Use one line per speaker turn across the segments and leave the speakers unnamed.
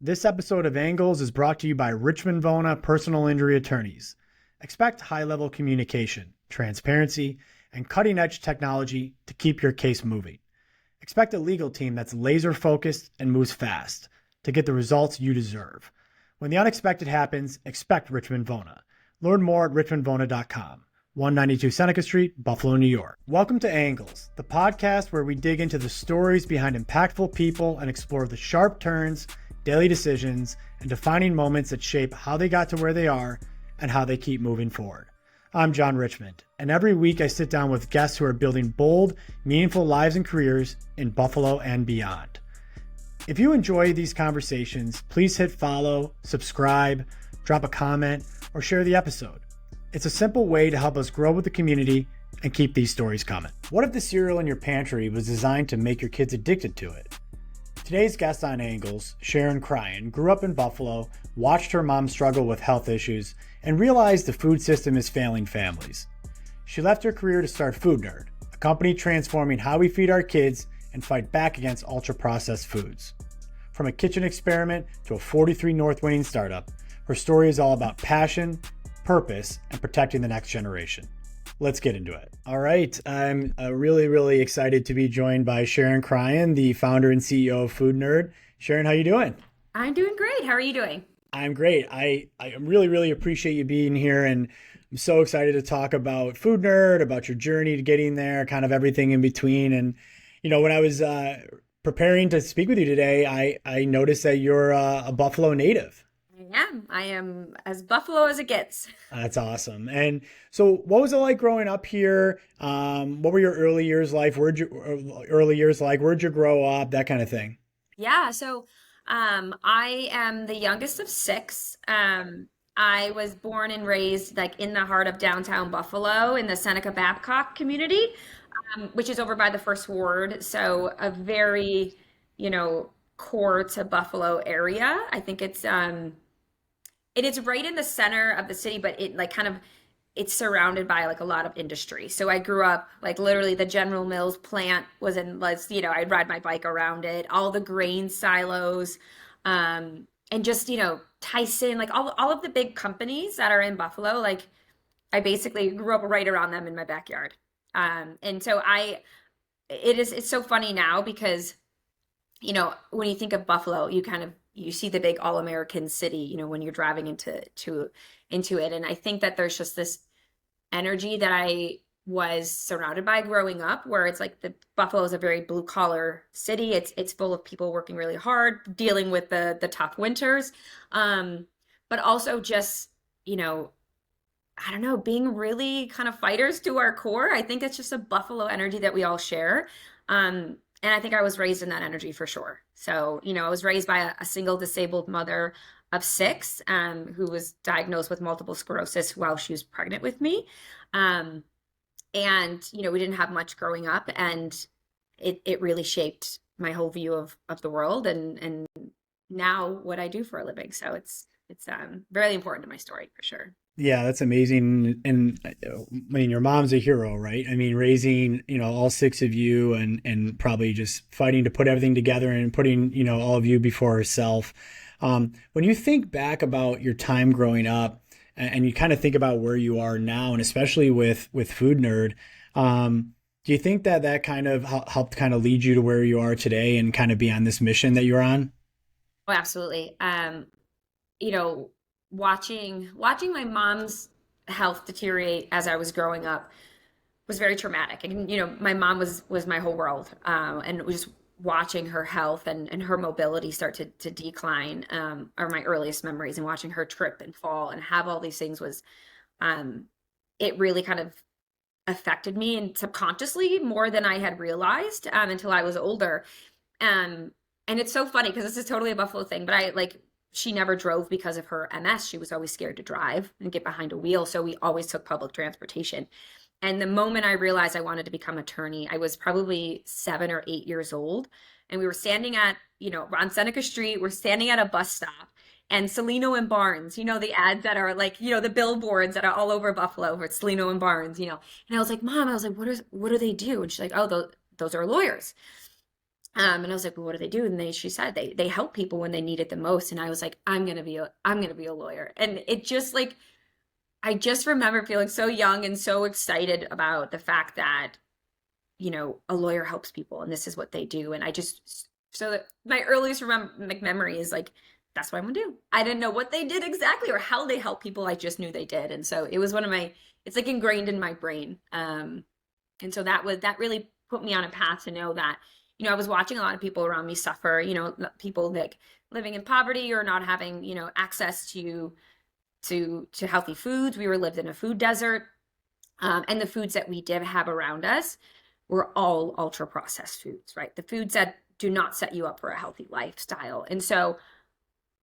This episode of Angles is brought to you by Richmond Vona Personal Injury Attorneys. Expect high-level communication, transparency, and cutting-edge technology to keep your case moving. Expect a legal team that's laser-focused and moves fast to get the results you deserve. When the unexpected happens, expect Richmond Vona. Learn more at richmondvona.com. 192 Seneca Street, Buffalo, New York. Welcome to Angles, the podcast where we dig into the stories behind impactful people and explore the sharp turns, daily decisions, and defining moments that shape how they got to where they are and how they keep moving forward. I'm John Richmond, and every week I sit down with guests who are building bold, meaningful lives and careers in Buffalo and beyond. If you enjoy these conversations, please hit follow, subscribe, drop a comment, or share the episode. It's a simple way to help us grow with the community and keep these stories coming. What if the cereal in your pantry was designed to make your kids addicted to it? Today's guest on Angles, Sharon Cryan, grew up in Buffalo, watched her mom struggle with health issues, and realized the food system is failing families. She left her career to start Food Nerd, a company transforming how we feed our kids and fight back against ultra-processed foods. From a kitchen experiment to a 43 North winning startup, her story is all about passion, purpose, and protecting the next generation. Let's get into it. All right. I'm really excited to be joined by Sharon Cryan, the founder and CEO of Food Nerd. Sharon, how you doing?
I'm doing great. How are you doing?
I'm great. I really appreciate you being here, and I'm so excited to talk about Food Nerd, about your journey to getting there, kind of everything in between. And, you know, when I was preparing to speak with you today, I noticed that you're a Buffalo native.
I am as Buffalo as it gets.
That's awesome. And so what was it like growing up here? What were your early years like? Where'd you grow up? That kind of thing.
Yeah, so I am the youngest of six. I was born and raised like in the heart of downtown Buffalo in the Seneca Babcock community, which is over by the First Ward. So a very, core to Buffalo area. I think it is right in the center of the city, but it's surrounded by like a lot of industry. So I grew up like literally the General Mills plant I'd ride my bike around it, all the grain silos, and just, Tyson, like all of the big companies that are in Buffalo, like I basically grew up right around them in my backyard. And so it's so funny now because, when you think of Buffalo, you see the big all-American city, when you're driving into it. And I think that there's just this energy that I was surrounded by growing up, where it's like the Buffalo is a very blue collar city. It's full of people working really hard, dealing with the tough winters. But also just, I don't know, being really kind of fighters to our core. I think it's just a Buffalo energy that we all share. And I think I was raised in that energy for sure. So, I was raised by a single disabled mother of six, who was diagnosed with multiple sclerosis while she was pregnant with me. And, we didn't have much growing up, and it really shaped my whole view of the world and now what I do for a living. So it's very important to my story for sure.
Yeah, that's amazing. And I mean, your mom's a hero, right? I mean, raising, all six of you and probably just fighting to put everything together and putting, all of you before herself. When you think back about your time growing up and you kind of think about where you are now, and especially with Food Nerd, do you think that kind of helped kind of lead you to where you are today and kind of be on this mission that you're on?
Oh, absolutely. Watching my mom's health deteriorate as I was growing up was very traumatic. And, my mom was my whole world. And just watching her health and her mobility start to decline, are my earliest memories, and watching her trip and fall and have all these things was, it really kind of affected me, and subconsciously more than I had realized, until I was older. And it's so funny because this is totally a Buffalo thing, but she never drove because of her MS. She was always scared to drive and get behind a wheel. So we always took public transportation. And the moment I realized I wanted to become an attorney, I was probably 7 or 8 years old. And we were standing at, on Seneca Street, we're standing at a bus stop. And Celino and Barnes, the ads that are like, the billboards that are all over Buffalo, where it's Celino and Barnes. And I was like, Mom, what do they do? And she's like, oh, those are lawyers. And I was like, well, what do they do? And she said they help people when they need it the most. And I was like, I'm gonna be a lawyer. And it just like I just remember feeling so young and so excited about the fact that, a lawyer helps people and this is what they do. And I just, so that my earliest memory is like, that's what I'm gonna do. I didn't know what they did exactly or how they help people. I just knew they did. And so it was it's like ingrained in my brain. And so that really put me on a path to know that, I was watching a lot of people around me suffer, people like living in poverty or not having, access to healthy foods. We lived in a food desert. And the foods that we did have around us were all ultra processed foods, right? The foods that do not set you up for a healthy lifestyle. And so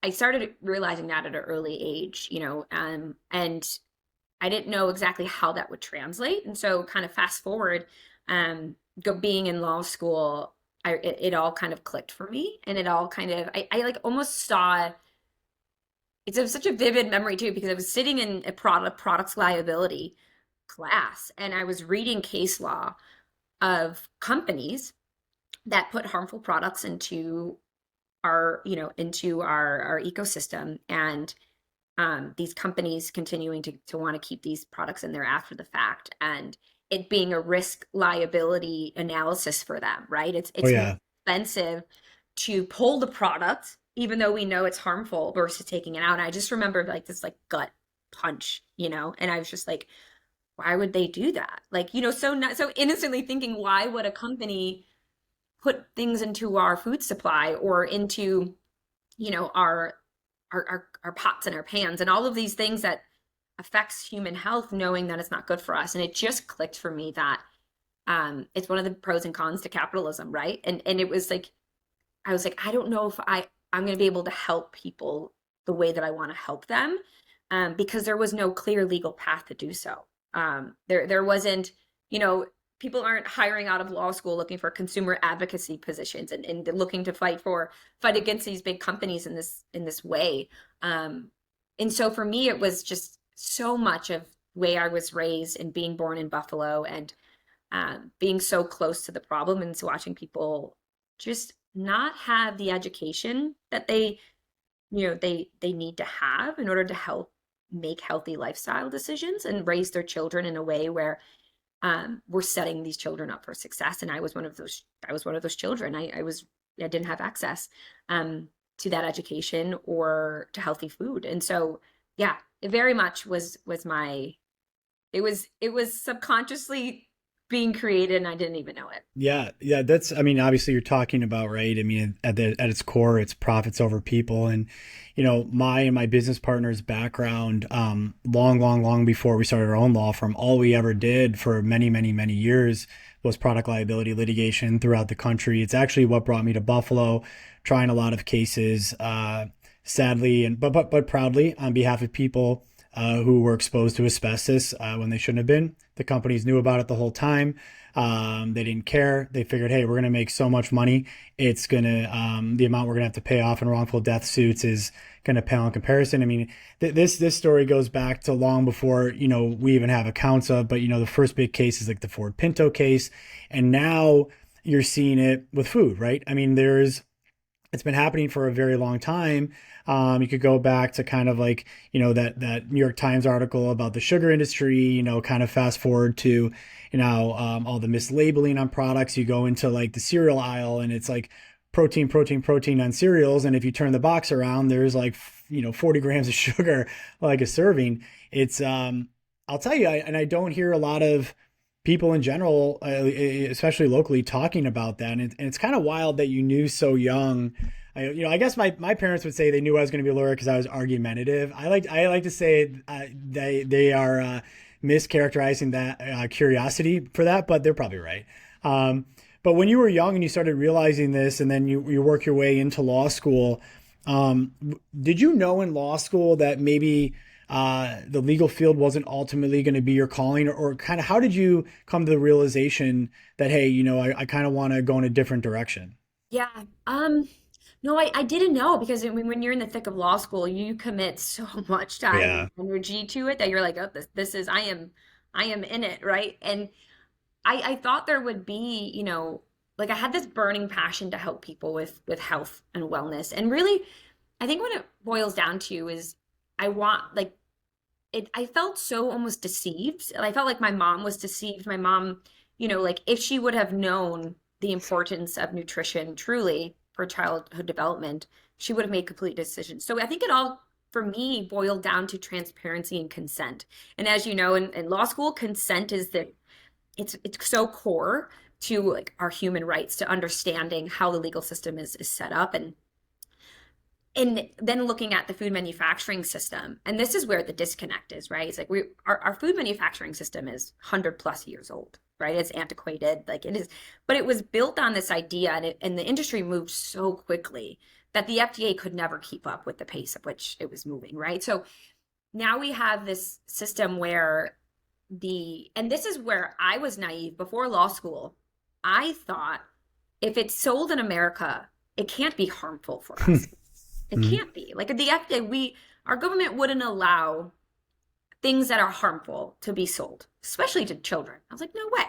I started realizing that at an early age, and I didn't know exactly how that would translate. And so kind of fast forward, being in law school, it all kind of clicked for me. And it all kind of, I like almost saw, it's such a vivid memory too, because I was sitting in a products liability class and I was reading case law of companies that put harmful products into our ecosystem, and these companies continuing to want to keep these products in there after the fact, and it being a risk liability analysis for them, right?
Oh
It's more
yeah.
expensive to pull the product, even though we know it's harmful, versus taking it out. And I just remember like this like gut punch, and I was just like, why would they do that? Like, so not so innocently thinking, why would a company put things into our food supply or into, our pots and our pans and all of these things that affects human health, knowing that it's not good for us. And it just clicked for me that it's one of the pros and cons to capitalism, right? And it was like, I was like, I don't know if I'm going to be able to help people the way that I want to help them, because there was no clear legal path to do so. There wasn't, people aren't hiring out of law school looking for consumer advocacy positions and looking to fight against these big companies in this way. And so for me, it was just so much of the way I was raised and being born in Buffalo, and being so close to the problem, and so watching people just not have the education that they need to have in order to help make healthy lifestyle decisions and raise their children in a way where we're setting these children up for success. And I was one of those children. I didn't have access to that education or to healthy food. And so yeah, it very much was my it was subconsciously being created and I didn't even know it.
Yeah, yeah, that's, I mean, obviously you're talking about, right? I mean, at its core, it's profits over people. And, my business partner's background, long before we started our own law firm, all we ever did for many, many, many years was product liability litigation throughout the country. It's actually what brought me to Buffalo, trying a lot of cases, sadly, but proudly on behalf of people who were exposed to asbestos when they shouldn't have been. The companies knew about it the whole time. They didn't care. They figured, hey, we're going to make so much money. It's going to, the amount we're going to have to pay off in wrongful death suits is going to pale in comparison. I mean, this story goes back to long before, we even have accounts of, but, the first big case is like the Ford Pinto case. And now you're seeing it with food, right? I mean, it's been happening for a very long time. You could go back to kind of like, that New York Times article about the sugar industry, kind of fast forward to, all the mislabeling on products. You go into like the cereal aisle and it's like protein on cereals. And if you turn the box around, there's like, 40 grams of sugar, like a serving. It's, I'll tell you, and I don't hear a lot of people in general, especially locally, talking about that. And it's kind of wild that you knew so young. I guess my parents would say they knew I was going to be a lawyer because I was argumentative. I like to say they are mischaracterizing that curiosity for that, but they're probably right. But when you were young and you started realizing this, and then you work your way into law school, did you know in law school that maybe the legal field wasn't ultimately going to be your calling, or kind of how did you come to the realization that, hey, I kind of want to go in a different direction?
Yeah. No, I didn't know, because when you're in the thick of law school, you commit so much time
Yeah.
and energy to it that you're like, oh, this is I am in it, right? And I thought there would be, like I had this burning passion to help people with health and wellness. And really, I think what it boils down to is I want like it I felt so almost deceived. I felt like my mom was deceived. My mom, like if she would have known the importance of nutrition truly for childhood development, she would have made complete decisions. So I think it all for me boiled down to transparency and consent. And as you know, in law school, consent is it's so core to like our human rights, to understanding how the legal system is set up. And then looking at the food manufacturing system, and this is where the disconnect is, right? It's like our food manufacturing system is 100 plus years old, right? It's antiquated, like it is, but it was built on this idea, and the industry moved so quickly that the FDA could never keep up with the pace at which it was moving, right? So now we have this system where and this is where I was naive before law school. I thought if it's sold in America, it can't be harmful for us. It can't be. Like the FDA, our government wouldn't allow things that are harmful to be sold, especially to children. I was like, no way.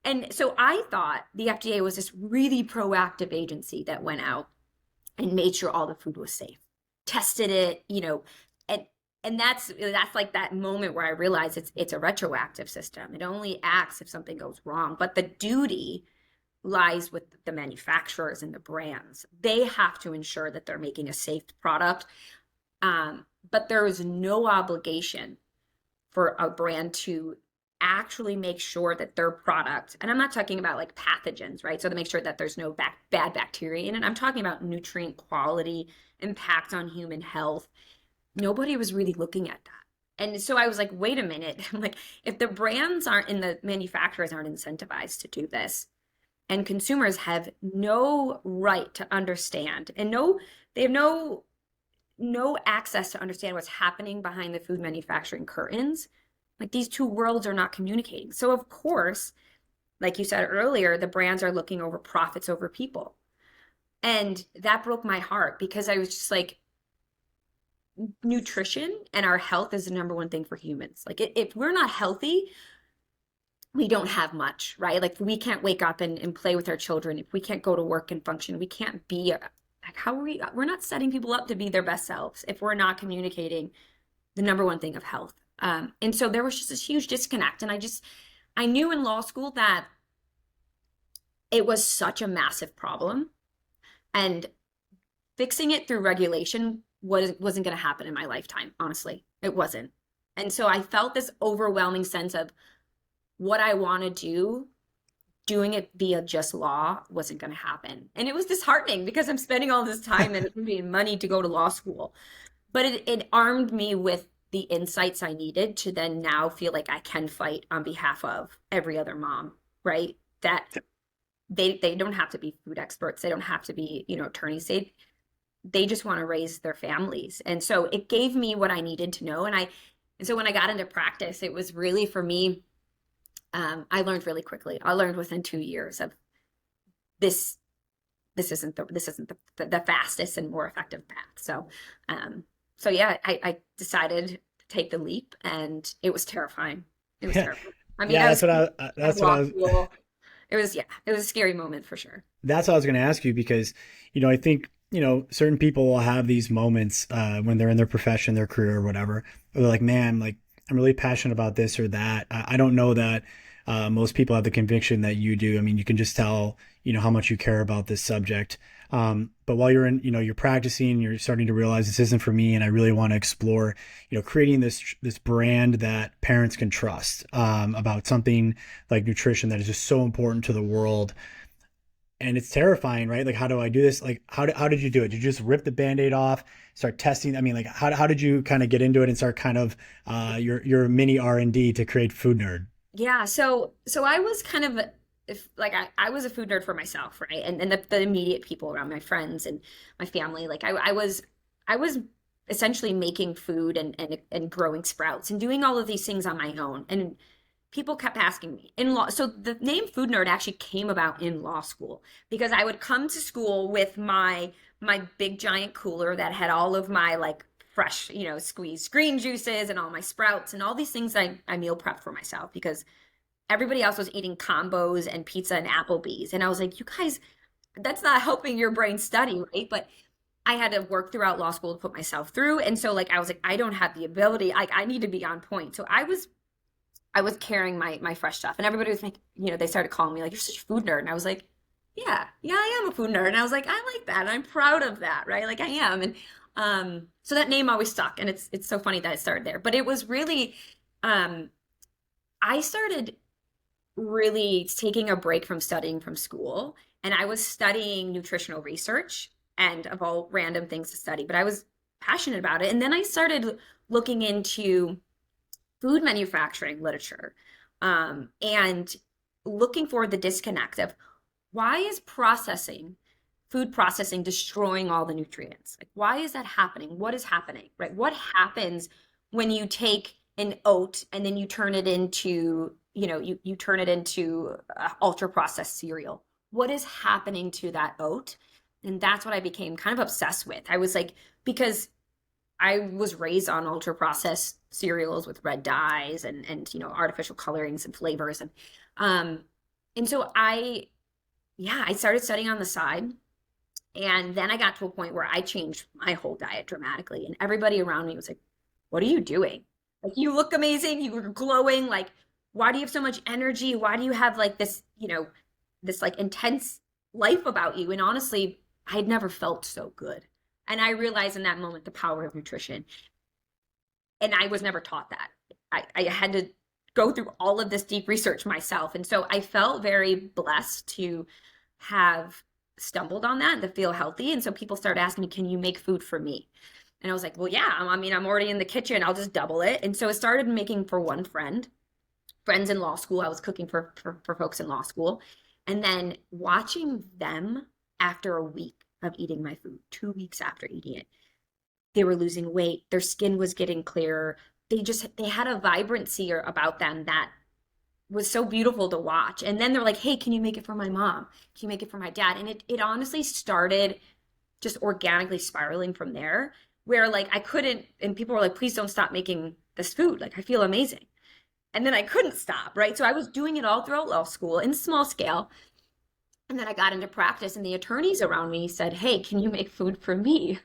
And so I thought the FDA was this really proactive agency that went out and made sure all the food was safe, tested it, and that's like that moment where I realized it's a retroactive system. It only acts if something goes wrong, but the duty lies with the manufacturers and the brands. They have to ensure that they're making a safe product. But there is no obligation for a brand to actually make sure that their product, and I'm not talking about like pathogens, right? So to make sure that there's no bad bacteria in it. I'm talking about nutrient quality, impact on human health. Nobody was really looking at that. And so I was like, wait a minute. I'm like, if the brands aren't and the manufacturers aren't incentivized to do this, and consumers have no right to understand and they have no access to understand what's happening behind the food manufacturing curtains, like these two worlds are not communicating. So of course, like you said earlier, the brands are looking over profits over people. And that broke my heart because I was just like, nutrition and our health is the number one thing for humans. Like if we're not healthy, we don't have much, right? Like we can't wake up and play with our children. If we can't go to work and function, we can't be like we're not setting people up to be their best selves if we're not communicating the number one thing of health. And so there was just this huge disconnect. And I knew in law school that it was such a massive problem and fixing it through regulation wasn't going to happen in my lifetime. Honestly, it wasn't. And so I felt this overwhelming sense of what I want to do, doing it via just law wasn't going to happen. And it was disheartening because I'm spending all this time and money to go to law school. But it armed me with the insights I needed to then now feel like I can fight on behalf of every other mom, right? That they don't have to be food experts. They don't have to be, attorneys. They just want to raise their families. And so it gave me what I needed to know. And so when I got into practice, it was really for me, I learned really quickly. I learned within 2 years of this isn't the fastest and more effective path. So yeah, I decided to take the leap, and it was terrifying. It was terrifying. I mean,
yeah, that's what I was.
It was a scary moment for sure.
That's what I was going to ask you because, I think, certain people will have these moments when they're in their profession, their career or whatever, where they're like, man, like I'm really passionate about this or that. I don't know that most people have the conviction that you do. I mean, you can just tell, how much you care about this subject. But while you're in, you're practicing, you're starting to realize this isn't for me, and I really want to explore, creating this brand that parents can trust about something like nutrition that is just so important to the world. And it's terrifying, right? Like, how do I do this? Like, how did you do it? Did you just rip the Band-Aid off, start testing? I mean, like, how did you kind of get into it and start kind of your mini R&D to create Food Nerd?
Yeah, so I was kind of I was a food nerd for myself, right? And the immediate people around, my friends and my family, like I was essentially making food and growing sprouts and doing all of these things on my own. And people kept asking me in law. So the name Food Nerd actually came about in law school because I would come to school with my big giant cooler that had all of my like fresh, squeezed green juices and all my sprouts and all these things I meal prepped for myself because everybody else was eating combos and pizza and Applebee's. And I was like, you guys, that's not helping your brain study, right? But I had to work throughout law school to put myself through. And so like I was like, I don't have the ability. Like I need to be on point. So I was carrying my fresh stuff. And everybody was like, they started calling me like, you're such a food nerd. And I was like, yeah, I am a food nerd. And I was like, I like that. And I'm proud of that, right? Like I am. And so that name always stuck. And it's so funny that it started there. But it was really I started really taking a break from studying from school, and I was studying nutritional research and of all random things to study, but I was passionate about it. And then I started looking into food manufacturing literature, and looking for the disconnect of why is food processing destroying all the nutrients? Like, why is that happening? What is happening, right? What happens when you take an oat and then you turn it into, you turn it into ultra processed cereal? What is happening to that oat? And that's what I became kind of obsessed with. I was like, because I was raised on ultra processed cereals with red dyes and artificial colorings and flavors. And so I started studying on the side. And then I got to a point where I changed my whole diet dramatically. And everybody around me was like, what are you doing? Like, you look amazing. You were glowing. Like, why do you have so much energy? Why do you have like this, this like intense life about you? And honestly, I had never felt so good. And I realized in that moment the power of nutrition. And I was never taught that. I had to go through all of this deep research myself. And so I felt very blessed to have stumbled on that and to feel healthy. And so people started asking me, can you make food for me? And I was like, well, yeah, I mean, I'm already in the kitchen. I'll just double it. And so I started making for one friends in law school. I was cooking for folks in law school. And then watching them after a week of eating my food, 2 weeks after eating it, they were losing weight. Their skin was getting clearer. They had a vibrancy about them that was so beautiful to watch. And then they're like, hey, can you make it for my mom? Can you make it for my dad? And it honestly started just organically spiraling from there, where like I couldn't, and people were like, please don't stop making this food. Like, I feel amazing. And then I couldn't stop, right? So I was doing it all throughout law school in small scale. And then I got into practice, and the attorneys around me said, hey, can you make food for me?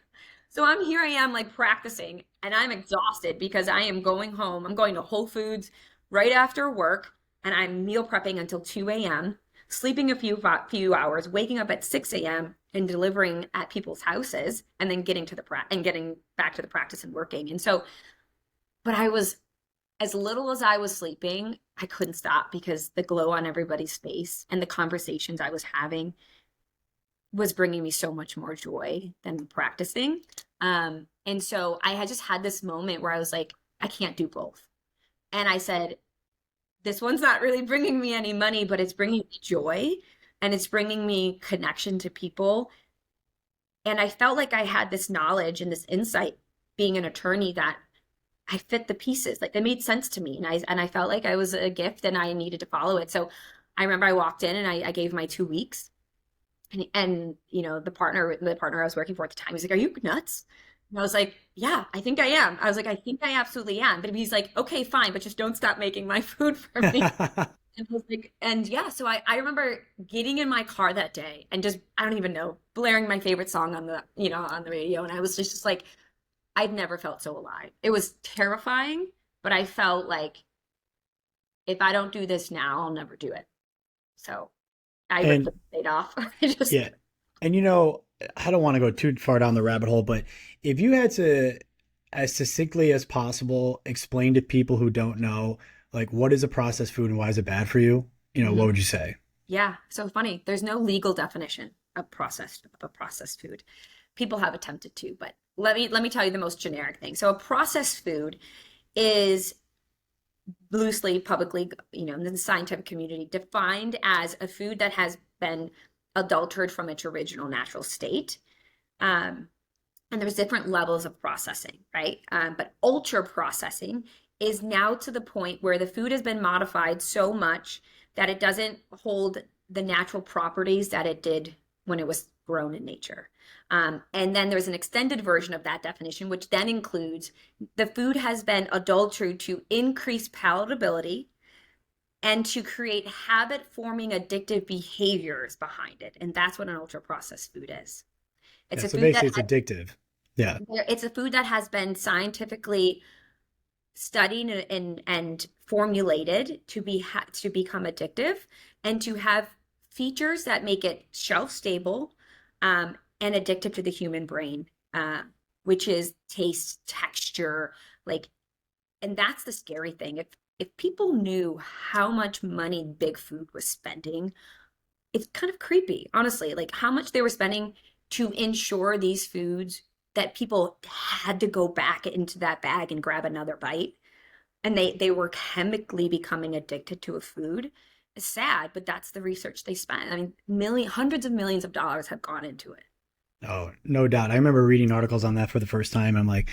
So here I am like practicing, and I'm exhausted because I am going home. I'm going to Whole Foods right after work, and I'm meal prepping until 2 a.m., sleeping a few hours, waking up at 6 a.m. and delivering at people's houses, and then getting back to the practice and working. And so, but I was, as little as I was sleeping, I couldn't stop because the glow on everybody's face and the conversations I was having was bringing me so much more joy than practicing. And so I had just had this moment where I was like, I can't do both. And I said, this one's not really bringing me any money, but it's bringing me joy, and it's bringing me connection to people. And I felt like I had this knowledge and this insight being an attorney that I fit the pieces. Like, they made sense to me. And I felt like I was a gift and I needed to follow it. So I remember I walked in and I gave my 2 weeks. And the partner I was working for at the time, he's like, are you nuts? And I was like, yeah, I think I am. I was like, I think I absolutely am. But he's like, okay, fine, but just don't stop making my food for me. And I was like, and yeah, so I remember getting in my car that day and just, I don't even know, blaring my favorite song on the radio. And I was just like, I'd never felt so alive. It was terrifying, but I felt like if I don't do this now, I'll never do it. So I ripped the Band-Aid off.
Yeah. And I don't want to go too far down the rabbit hole, but if you had to, as succinctly as possible, explain to people who don't know, like, what is a processed food and why is it bad for you? What would you say?
Yeah. So funny. There's no legal definition of a processed food. People have attempted to, but let me tell you the most generic thing. So a processed food is loosely, publicly, in the scientific community, defined as a food that has been adulterated from its original natural state. And there's different levels of processing, right? But ultra processing is now to the point where the food has been modified so much that it doesn't hold the natural properties that it did when it was grown in nature. And then there's an extended version of that definition, which then includes the food has been adulterated to increase palatability, and to create habit forming addictive behaviors behind it. And that's what an ultra processed food is. It's
Yeah.
a
So
food that
basically, it's addictive. Yeah.
it's a food that has been scientifically studied and formulated to to become addictive and to have features that make it shelf stable, and addictive to the human brain, which is taste, texture, like, and that's the scary thing. If people knew how much money big food was spending, it's kind of creepy, honestly, like how much they were spending to ensure these foods that people had to go back into that bag and grab another bite, and they were chemically becoming addicted to a food. It's sad, but that's the research they spent. I mean, hundreds of millions of dollars have gone into it.
Oh, no doubt. I remember reading articles on that for the first time. I'm like,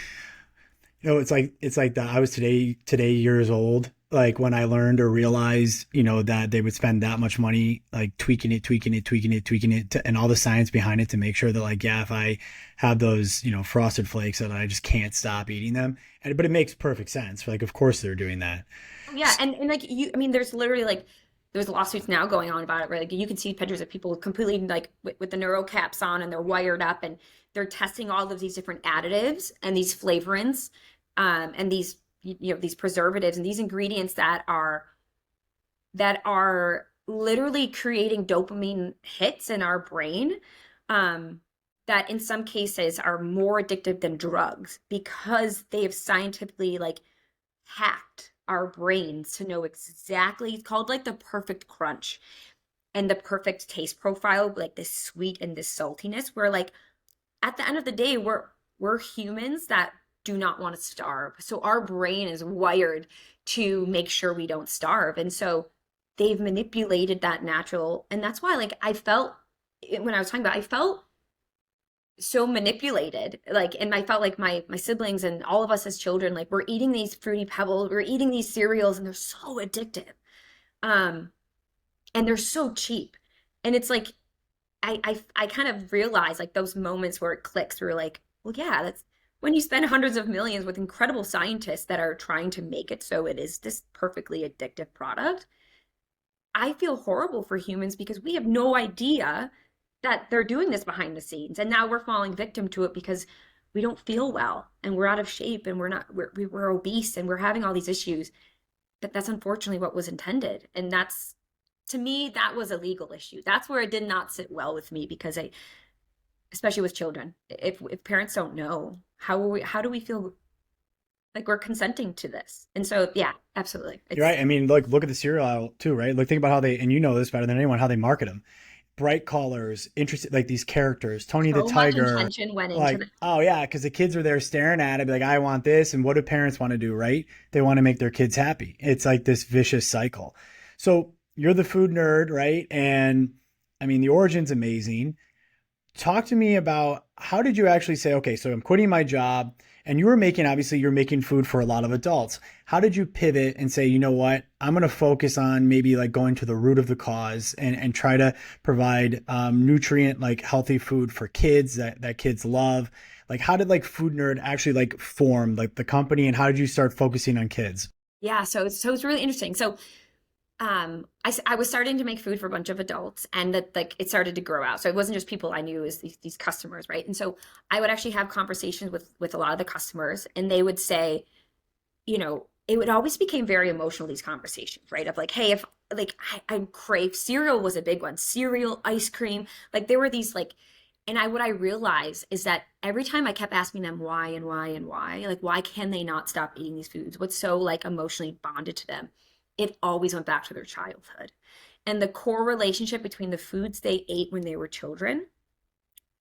it's like that. I was today years old, like when I learned or realized, that they would spend that much money, like tweaking it, and all the science behind it to make sure that, like, yeah, if I have those, frosted flakes, that I just can't stop eating them. But it makes perfect sense. Like, of course they're doing that.
Oh, yeah, and like I mean, there's literally like there's lawsuits now going on about it, where like you can see pictures of people completely like with the neuro caps on, and they're wired up, and they're testing all of these different additives and these flavorants, and these these preservatives and these ingredients that are literally creating dopamine hits in our brain, um, that in some cases are more addictive than drugs because they have scientifically like hacked our brains to know exactly, it's called like the perfect crunch and the perfect taste profile, like this sweet and this saltiness, where like at the end of the day we're humans that do not want to starve, so our brain is wired to make sure we don't starve. And so they've manipulated that natural, and that's why like I felt, when I was talking about, I felt so manipulated, like, and I felt like my siblings and all of us as children, like, we're eating these fruity pebbles, we're eating these cereals, and they're so addictive, um and they're so cheap. And it's like I kind of realized like those moments where it clicks through, like, well, yeah, that's when you spend hundreds of millions with incredible scientists that are trying to make it so it is this perfectly addictive product. I feel horrible for humans because we have no idea that they're doing this behind the scenes. And now we're falling victim to it because we don't feel well and we're out of shape and we're obese and we're having all these issues. But that's unfortunately what was intended. And that's, to me, that was a legal issue. That's where it did not sit well with me, because especially with children, if parents don't know, how do we feel like we're consenting to this? And so, yeah, absolutely.
You're right. I mean, look at the cereal aisle too, right? Like, think about how they, and you know this better than anyone, how they market them. Bright colors, interesting, like these characters, Tony the
So much
Tiger.
intention went into
Like,
this.
oh yeah, because the kids are there staring at it, be like, I want this. And what do parents want to do, right? They want to make their kids happy. It's like this vicious cycle. So you're the food nerd, right? And I mean, the origin's amazing. Talk to me about, how did you actually say, okay, so I'm quitting my job, and you were making, obviously you're making food for a lot of adults. How did you pivot and say, you know what, I'm going to focus on maybe like going to the root of the cause, and try to provide nutrient, like healthy food for kids that kids love? Like, how did like Food Nerd actually like form like the company, and how did you start focusing on kids?
Yeah, so it's really interesting. So I was starting to make food for a bunch of adults, and that like it started to grow out. So it wasn't just people I knew as these customers, right? And so I would actually have conversations with a lot of the customers, and they would say, it would always became very emotional, these conversations, right? Of like, hey, if like I crave cereal, was a big one. Cereal, ice cream, like there were these like, and what I realized is that every time I kept asking them why and why and why, like why can they not stop eating these foods? What's so like emotionally bonded to them? It always went back to their childhood. And the core relationship between the foods they ate when they were children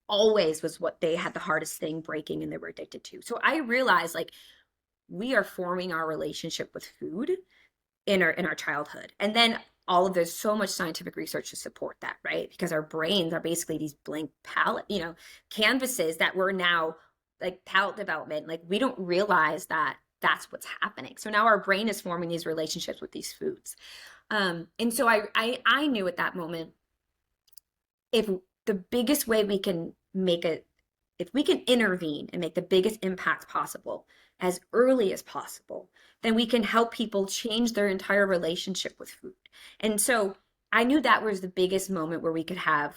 always was what they had the hardest thing breaking and they were addicted to. So I realized like we are forming our relationship with food in our childhood. And then all of there's so much scientific research to support that, right? Because our brains are basically these blank palette, canvases that we're now like palette development. Like we don't realize that that's what's happening. So now our brain is forming these relationships with these foods. And so I knew at that moment, if the biggest way we can make it if we can intervene and make the biggest impact possible as early as possible, then we can help people change their entire relationship with food. And so I knew that was the biggest moment where we could have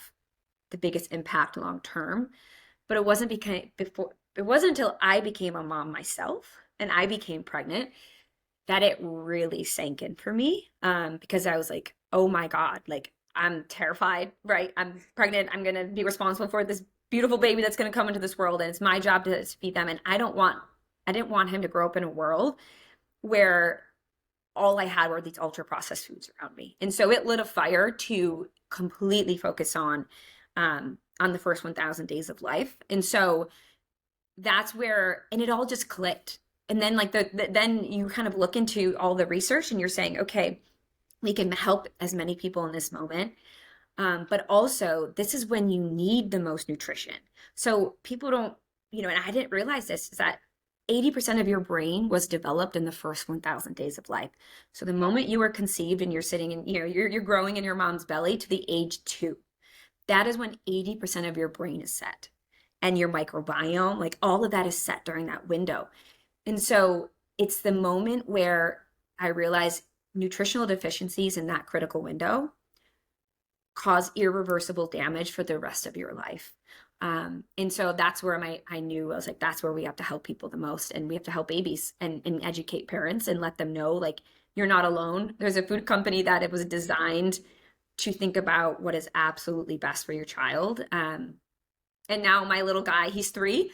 the biggest impact long term. But it wasn't until I became a mom myself and I became pregnant that it really sank in for me. Because I was like, oh my God, like I'm terrified, right? I'm pregnant. I'm gonna be responsible for this beautiful baby that's gonna come into this world, and it's my job to feed them. And I didn't want him to grow up in a world where all I had were these ultra processed foods around me. And so it lit a fire to completely focus on the first 1,000 days of life. And so that's where, and it all just clicked. And then like then you kind of look into all the research and you're saying, okay, we can help as many people in this moment. But also this is when you need the most nutrition. So people don't, and I didn't realize this, is that 80% of your brain was developed in the first 1,000 days of life. So the moment you were conceived and you're sitting in, you're growing in your mom's belly to the age 2, that is when 80% of your brain is set, and your microbiome, like all of that is set during that window. And so it's the moment where I realized nutritional deficiencies in that critical window cause irreversible damage for the rest of your life. And so that's where I knew, I was like, that's where we have to help people the most. And we have to help babies and educate parents and let them know, like, you're not alone. There's a food company that it was designed to think about what is absolutely best for your child. And now my little guy, he's 3.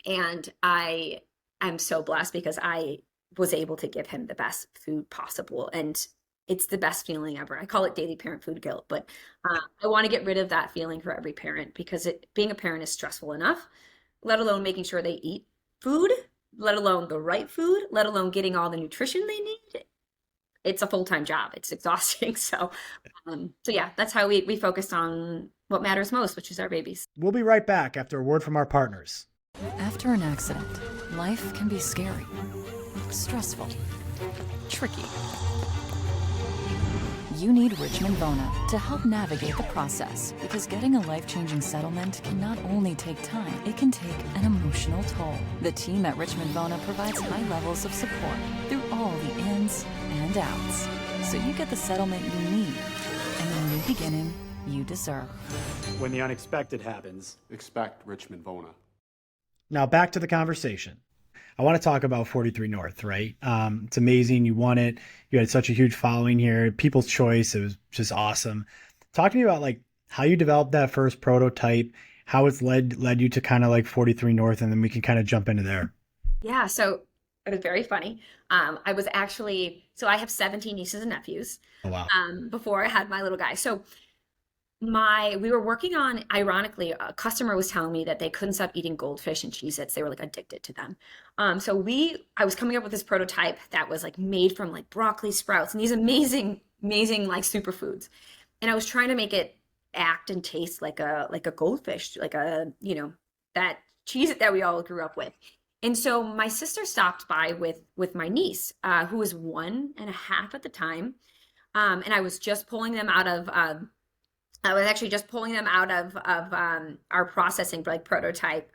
And I am so blessed because I was able to give him the best food possible. And it's the best feeling ever. I call it daily parent food guilt, but I want to get rid of that feeling for every parent, because being a parent is stressful enough, let alone making sure they eat food, let alone the right food, let alone getting all the nutrition they need. It's a full-time job. It's exhausting. So yeah, that's how we focused on what matters most, which is our babies.
We'll be right back after a word from our partners.
After an accident, life can be scary, stressful, tricky. You need Richmond Vona to help navigate the process, because getting a life-changing settlement can not only take time, it can take an emotional toll. The team at Richmond Vona provides high levels of support through all the ins and outs, so you get the settlement you need and the new beginning you deserve.
When the unexpected happens,
expect Richmond Vona.
Now back to the conversation. I want to talk about 43 North, right? It's amazing. You won it. You had such a huge following here. People's Choice. It was just awesome. Talk to me about like how you developed that first prototype, how it's led you to kind of like 43 North, and then we can kind of jump into there.
Yeah, so it was very funny. I was actually, so I have 17 nieces and nephews.
Oh, wow.
Before I had my little guy. So we were working on, ironically, a customer was telling me that they couldn't stop eating goldfish and Cheez-Its. They were like addicted to them. So I was coming up with this prototype that was like made from like broccoli sprouts and these amazing like superfoods. And I was trying to make it act and taste like a goldfish, like that Cheez-It that we all grew up with. And so my sister stopped by with my niece, who was 1.5 at the time. And I was just pulling them out of, our processing like prototype.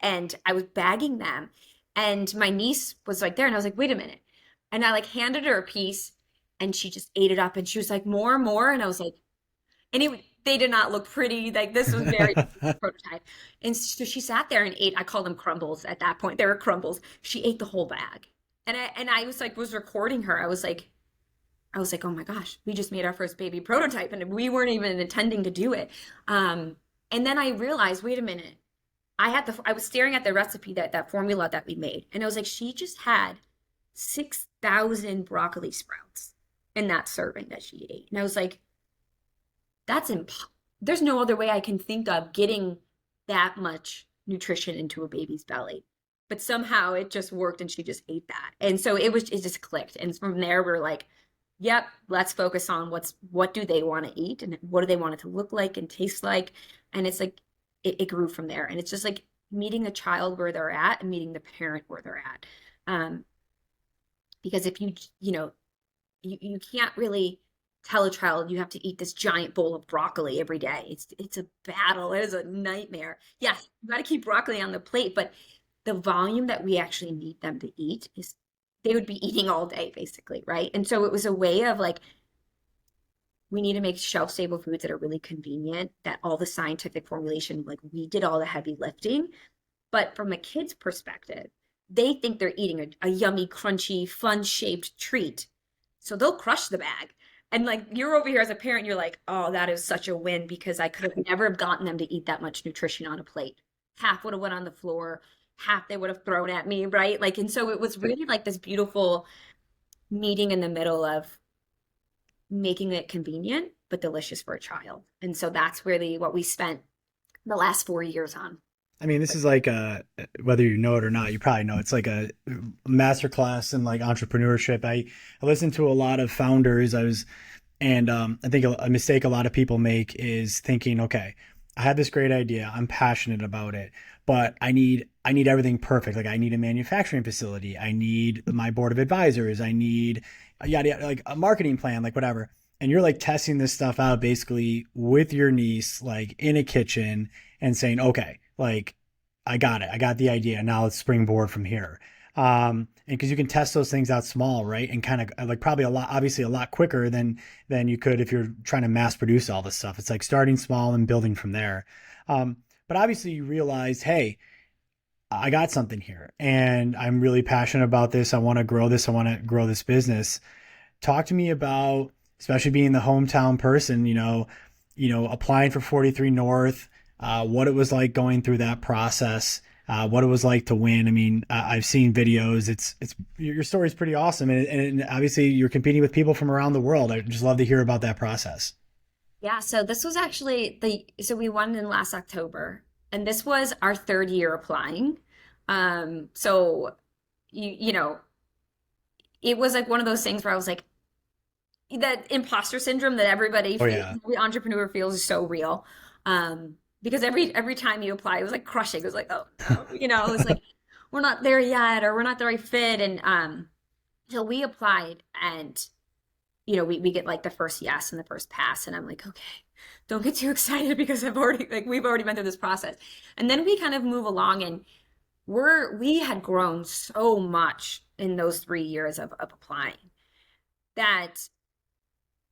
And I was bagging them, and my niece was like there, and I was like, wait a minute. And I like handed her a piece, and she just ate it up, and she was like, more. And I was like, anyway, they did not look pretty. Like this was very prototype. And so she sat there and ate. I called them crumbles at that point. They were crumbles. She ate the whole bag. And I was recording her. I was like, oh my gosh, we just made our first baby prototype and we weren't even intending to do it. And then I realized, wait a minute, I was staring at the recipe, that formula that we made. And I was like, she just had 6,000 broccoli sprouts in that serving that she ate. And I was like, there's no other way I can think of getting that much nutrition into a baby's belly. But somehow it just worked and she just ate that. And so it just clicked. And from there, we're like, yep, let's focus on what do they want to eat and what do they want it to look like and taste like. And it's like, it grew from there. And it's just like meeting the child where they're at and meeting the parent where they're at. Because if you can't really tell a child you have to eat this giant bowl of broccoli every day. It's a battle. It is a nightmare. Yes, you got to keep broccoli on the plate, but the volume that we actually need them to eat is they would be eating all day basically, right? And so it was a way of like, we need to make shelf stable foods that are really convenient, that all the scientific formulation, like we did all the heavy lifting. But from a kid's perspective, they think they're eating a yummy, crunchy, fun shaped treat. So they'll crush the bag. And like you're over here as a parent, you're like, oh, that is such a win because I could have never gotten them to eat that much nutrition on a plate. Half would have went on the floor, half they would have thrown at me, right? Like, and so it was really like this beautiful meeting in the middle of making it convenient but delicious for a child. And so that's really what we spent the last 4 years on.
I mean, this is like whether you know it or not, you probably know it's like a masterclass in like entrepreneurship. I listened to a lot of founders. I think a mistake a lot of people make is thinking, okay, I have this great idea. I'm passionate about it, but I need everything perfect. Like I need a manufacturing facility. I need my board of advisors. I need yada, yada, like a marketing plan, like whatever. And you're like testing this stuff out basically with your niece, like in a kitchen and saying, okay, like I got it. I got the idea. Now let's springboard from here. And because you can test those things out small, right? And kind of like probably obviously a lot quicker than you could if you're trying to mass produce all this stuff. It's like starting small and building from there. But obviously you realize, hey, I got something here and I'm really passionate about this. I want to grow this. I want to grow this business. Talk to me about, especially being the hometown person, applying for 43 North, what it was like going through that process, what it was like to win. I mean, I've seen videos. It's your story is pretty awesome. And obviously you're competing with people from around the world. I'd just love to hear about that process.
Yeah. So this was actually so we won in last October and this was our third year applying. So it was like one of those things where I was like, that imposter syndrome that everybody feels, every entrepreneur feels is so real. Because every time you apply, it was like crushing. It was like, oh, it was like, we're not there yet, or we're not the right fit. And so we applied and, we get like the first yes and the first pass. And I'm like, okay, don't get too excited because we've already been through this process. And then we kind of move along and we had grown so much in those 3 years of applying that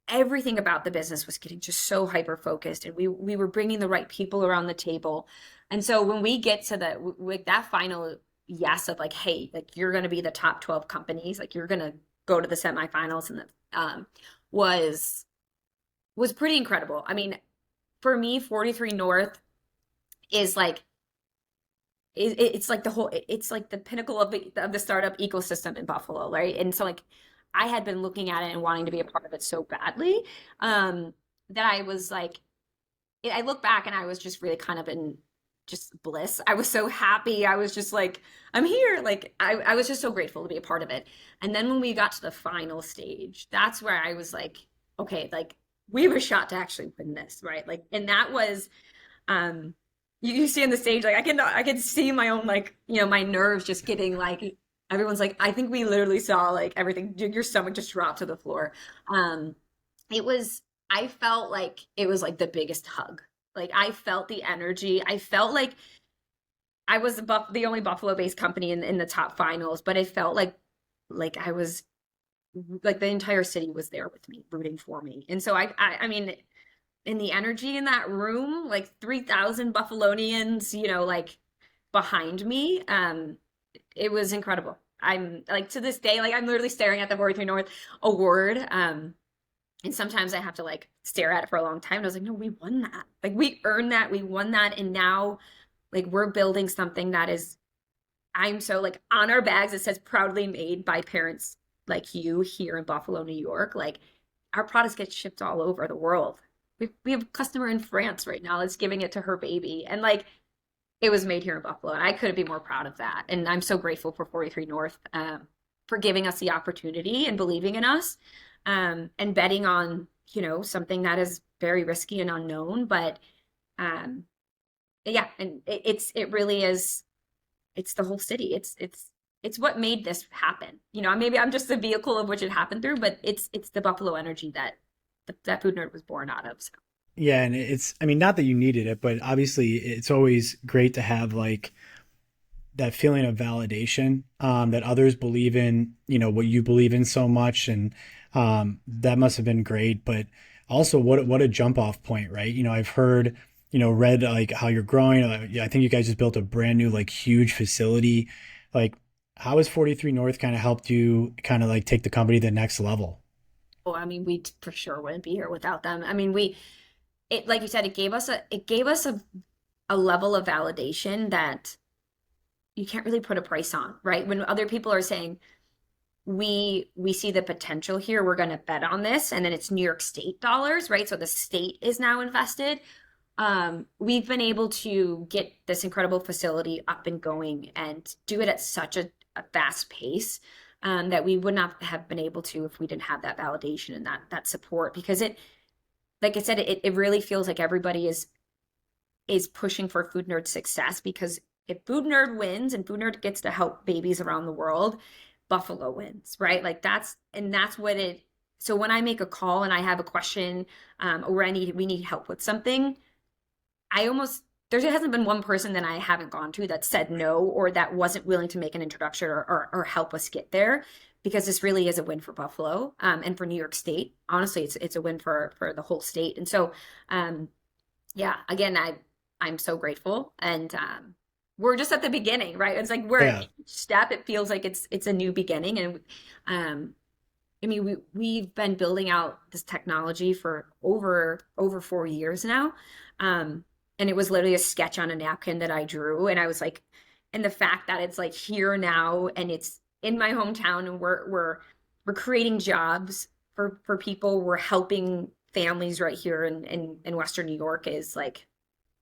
everything about the business was getting just so hyper focused and we were bringing the right people around the table. And so when we get to that final yes of like, hey, like you're going to be the top 12 companies, like you're going to go to the semifinals, and was pretty incredible. I mean, for me, 43 North is like, it's like it's like the pinnacle of the startup ecosystem in Buffalo, right? And so like I had been looking at it and wanting to be a part of it so badly that I was like, I look back and I was just really kind of in just bliss. I was so happy. I was just like, I'm here. Like I was just so grateful to be a part of it. And then when we got to the final stage, that's where I was like, okay, like we have a shot to actually win this, right? Like, and that was, you see on the stage, like I can see my own, like, my nerves just getting like, everyone's like, I think we literally saw like everything, your stomach just drop to the floor. I felt like it was like the biggest hug. Like I felt the energy. I felt like I was the only Buffalo-based company in the top finals, but it felt like I was like the entire city was there with me, rooting for me. And so I mean, in the energy in that room, like 3,000 Buffalonians, like behind me, it was incredible. I'm like, to this day, like I'm literally staring at the 43 North award. And sometimes I have to like stare at it for a long time. And I was like, no, we won that. Like we earned that. We won that. And now like we're building something that is, I'm so like on our bags, it says proudly made by parents like you here in Buffalo, New York. Like our products get shipped all over the world. We have a customer in France right now that's giving it to her baby. And like, it was made here in Buffalo. And I couldn't be more proud of that. And I'm so grateful for 43 North for giving us the opportunity and believing in us. And betting on, something that is very risky and unknown, but, yeah, and it really is, it's the whole city. It's what made this happen. Maybe I'm just the vehicle of which it happened through, but it's the Buffalo energy that that Food Nerd was born out of. So.
Yeah, and I mean, not that you needed it, but obviously it's always great to have like that feeling of validation, that others believe in, what you believe in so much. And that must have been great. But also what a jump off point, right? I've heard, read like how you're growing. Yeah, I think you guys just built a brand new, like huge facility. Like how has 43 North kind of helped you kind of like take the company to the next level?
Well, I mean, we for sure wouldn't be here without them. I mean, like you said, it gave us a level of validation that you can't really put a price on, right? When other people are saying, we see the potential here, we're going to bet on this, and then it's New York State dollars, right? So the state is now invested. We've been able to get this incredible facility up and going and do it at such a fast pace, that we would not have been able to if we didn't have that validation and that support. Because like I said, it really feels like everybody is pushing for Food Nerd's success, because if Food Nerd wins and Food Nerd gets to help babies around the world, Buffalo wins, right? Like that's what it. So when I make a call and I have a question, or we need help with something, there hasn't been one person that I haven't gone to that said no, or that wasn't willing to make an introduction or help us get there, because this really is a win for Buffalo, and for New York State. Honestly, it's a win for the whole state. And so, yeah, again, I'm so grateful, and we're just at the beginning, right? It's like we're
Yeah.
at each step. It feels like it's a new beginning, and I mean, we've been building out this technology for over 4 years now. And it was literally a sketch on a napkin that I drew. And I was like, and the fact that it's like here now and it's in my hometown, and we're creating jobs for people. We're helping families right here in Western New York is like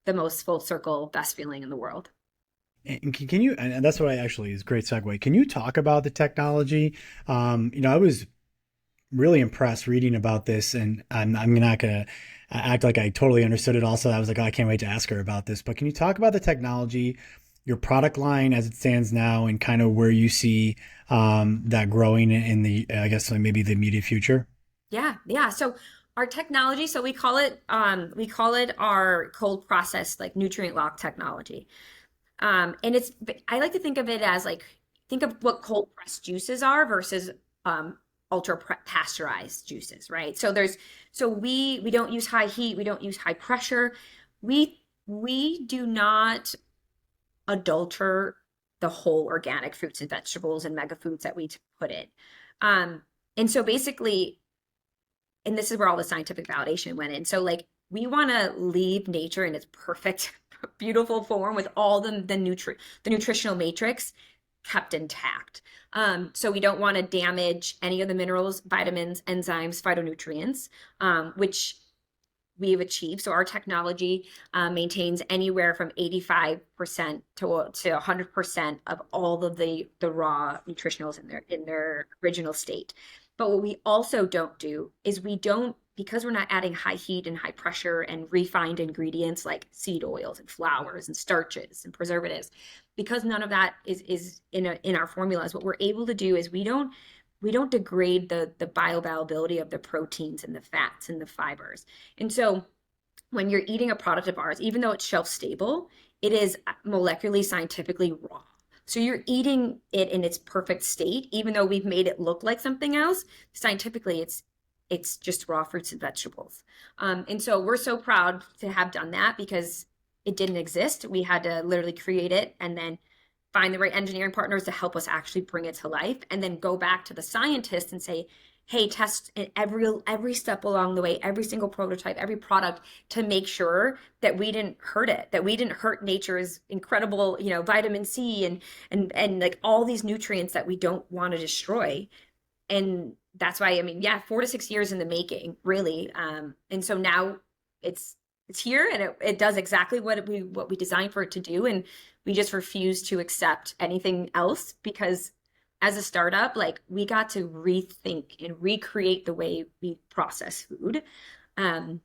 the most full circle, best feeling in the world.
And can you, and that's what I actually is a great segue. Can you talk about the technology? I was really impressed reading about this, and I'm not going to act like I totally understood it. Also, I was like, oh, I can't wait to ask her about this. But can you talk about the technology, your product line as it stands now, and kind of where you see that growing in the, I guess, like maybe the immediate future?
Yeah. So our technology, so we call it our cold process, like nutrient lock technology. And I like to think of it as like, think of what cold pressed juices are versus ultra pasteurized juices, right? So we don't use high heat, we don't use high pressure. We do not adulter the whole organic fruits and vegetables and mega foods that we put in. And so basically, and this is where all the scientific validation went in. So like we want to leave nature in its perfect, beautiful form with all the nutritional matrix kept intact. So we don't want to damage any of the minerals, vitamins, enzymes, phytonutrients, which we've achieved. So our technology maintains anywhere from 85% to 100% of all of the raw nutritionals in their original state. But what we also don't do is because we're not adding high heat and high pressure and refined ingredients like seed oils and flours and starches and preservatives, because none of that is in our formulas, what we're able to do is we don't degrade the bioavailability of the proteins and the fats and the fibers. And so when you're eating a product of ours, even though it's shelf stable, it is molecularly scientifically raw. So you're eating it in its perfect state, even though we've made it look like something else. Scientifically, it's just raw fruits and vegetables. And so we're so proud to have done that, because it didn't exist. We had to literally create it and then find the right engineering partners to help us actually bring it to life, and then go back to the scientists and say, hey, test every step along the way, every single prototype, every product, to make sure that we didn't hurt it, that we didn't hurt nature's incredible, vitamin C and like all these nutrients that we don't want to destroy. And that's why, I mean, yeah, 4 to 6 years in the making, really. And so now it's here, and it does exactly what we designed for it to do. And we just refuse to accept anything else, because as a startup, like we got to rethink and recreate the way we process food. And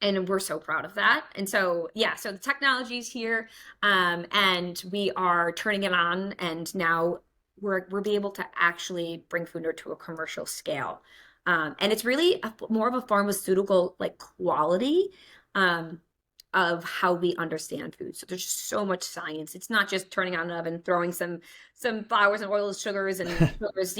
we're so proud of that. And so, yeah, so the technology is here, and we are turning it on, and now we'll be able to actually bring Food Nerd to a commercial scale. And it's really more of a pharmaceutical like quality of how we understand food. So there's just so much science. It's not just turning on an oven, throwing some flours and oils, sugars and sugars,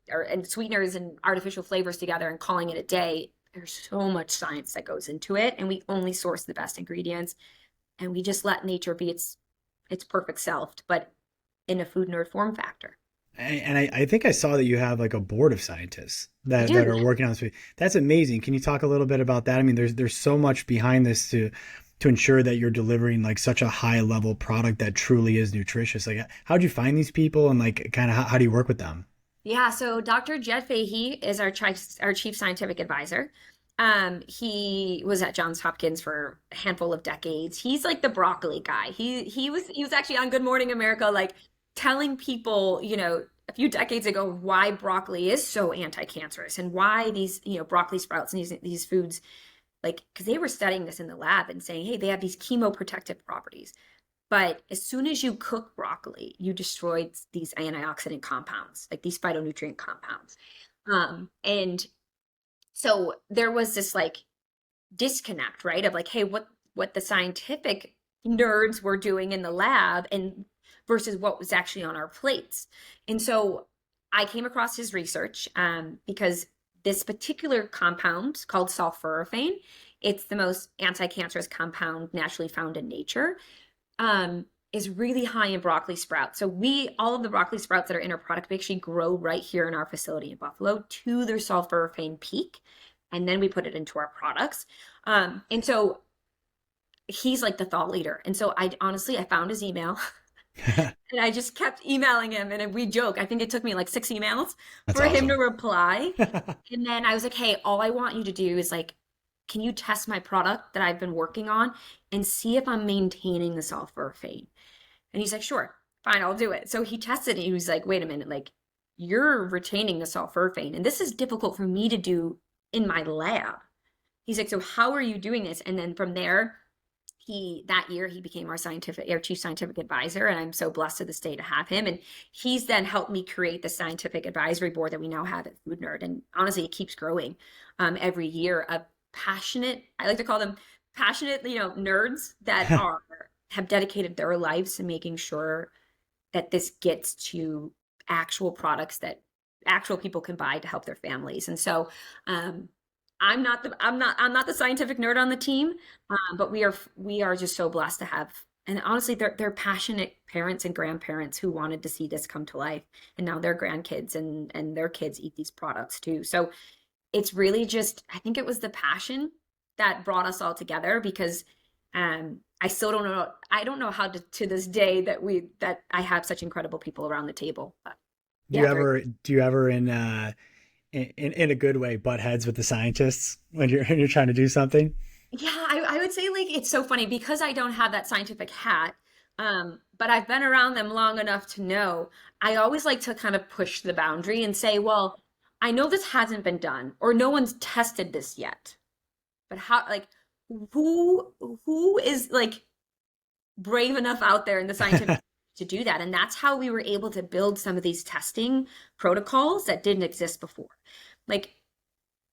and sweeteners and artificial flavors together and calling it a day. There's so much science that goes into it, and we only source the best ingredients, and we just let nature be its perfect self, but in a food nerd form factor.
And I think I saw that you have like a board of scientists that are working on this. That's amazing. Can you talk a little bit about that? I mean, there's so much behind this to ensure that you're delivering like such a high level product that truly is nutritious. Like, how'd you find these people, and like kind of how do you work with them?
Yeah, so Dr. Jed Fahey is our chief scientific advisor. He was at Johns Hopkins for a handful of decades. He's like the broccoli guy. He was actually on Good Morning America, like telling people, a few decades ago why broccoli is so anti-cancerous and why these, broccoli sprouts and these foods, like, because they were studying this in the lab and saying, hey, they have these chemoprotective properties. But as soon as you cook broccoli, you destroy these antioxidant compounds, like these phytonutrient compounds. And so there was this like disconnect, right? Of like, hey, what the scientific nerds were doing in the lab and versus what was actually on our plates. And so I came across his research because this particular compound called sulforaphane, it's the most anti-cancerous compound naturally found in nature, is really high in broccoli sprouts. So all of the broccoli sprouts that are in our product, we actually grow right here in our facility in Buffalo to their sulforaphane peak. And then we put it into our products. And so he's like the thought leader. And so I found his email and I just kept emailing him, and we joke. I think it took me like 6 emails
That's
for
awesome.
him to reply. And then I was like, hey, all I want you to do is like, can you test my product that I've been working on and see if I'm maintaining the sulforaphane? And he's like, sure, fine, I'll do it. So he tested it. And he was like, wait a minute, like you're retaining the sulforaphane, and this is difficult for me to do in my lab. He's like, so how are you doing this? And then from there, that year he became our chief scientific advisor, and I'm so blessed to this day to have him. And he's then helped me create the scientific advisory board that we now have at Food Nerd. And honestly, it keeps growing every year of passionate, I like to call them passionate, nerds that have dedicated their lives to making sure that this gets to actual products that actual people can buy to help their families. And so I'm not the scientific nerd on the team, but we are just so blessed to have, and honestly, they're passionate parents and grandparents who wanted to see this come to life, and now their grandkids and their kids eat these products too. So it's really just, I think it was the passion that brought us all together, because I still don't know. I don't know how to this day that I have such incredible people around the table. But
Do you ever in a good way butt heads with the scientists when you're trying to do something?
Yeah, I would say like it's so funny because I don't have that scientific hat, but I've been around them long enough to know. I always like to kind of push the boundary and say, well, I know this hasn't been done, or no one's tested this yet, but how, like, who is like brave enough out there in the scientific to do that? And that's how we were able to build some of these testing protocols that didn't exist before. Like,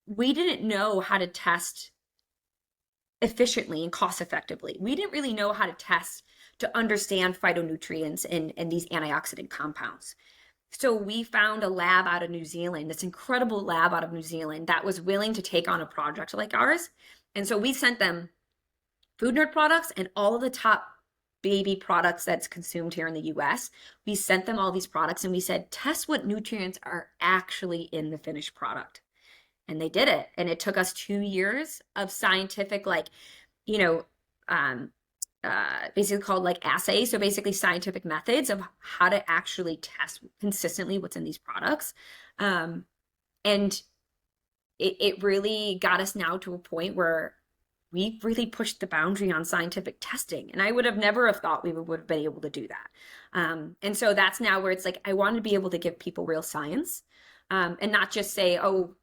we didn't know how to test efficiently and cost effectively. We didn't really know how to test to understand phytonutrients and these antioxidant compounds. So we found a lab out of New Zealand, this incredible lab out of New Zealand that was willing to take on a project like ours. And so we sent them Food Nerd products and all of the top baby products that's consumed here in the US. We sent them all these products and we said, test what nutrients are actually in the finished product. And they did it. And it took us 2 years of scientific, like, basically called like assays. So basically scientific methods of how to actually test consistently what's in these products. And it really got us now to a point where we really pushed the boundary on scientific testing. And I would have never have thought we would have been able to do that. And so that's now where it's like, I want to be able to give people real science, and not just say, oh,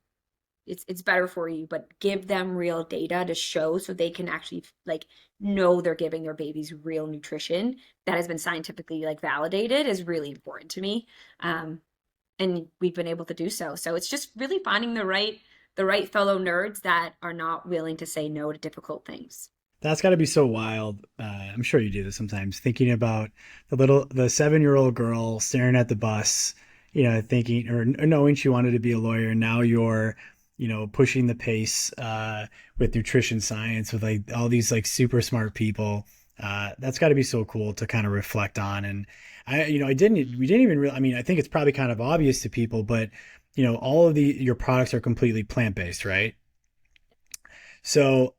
it's better for you, but give them real data to show so they can actually like know they're giving their babies real nutrition that has been scientifically like validated is really important to me. And and we've been able to do so. So it's just really finding the right fellow nerds that are not willing to say no to difficult things.
That's got to be so wild. I'm sure you do this sometimes, thinking about the 7-year-old girl staring at the bus, thinking or knowing she wanted to be a lawyer. And now you're, pushing the pace with nutrition science with like all these like super smart people. That's got to be so cool to kind of reflect on. And we didn't even really, I mean, I think it's probably kind of obvious to people, but all of your products are completely plant-based, right? So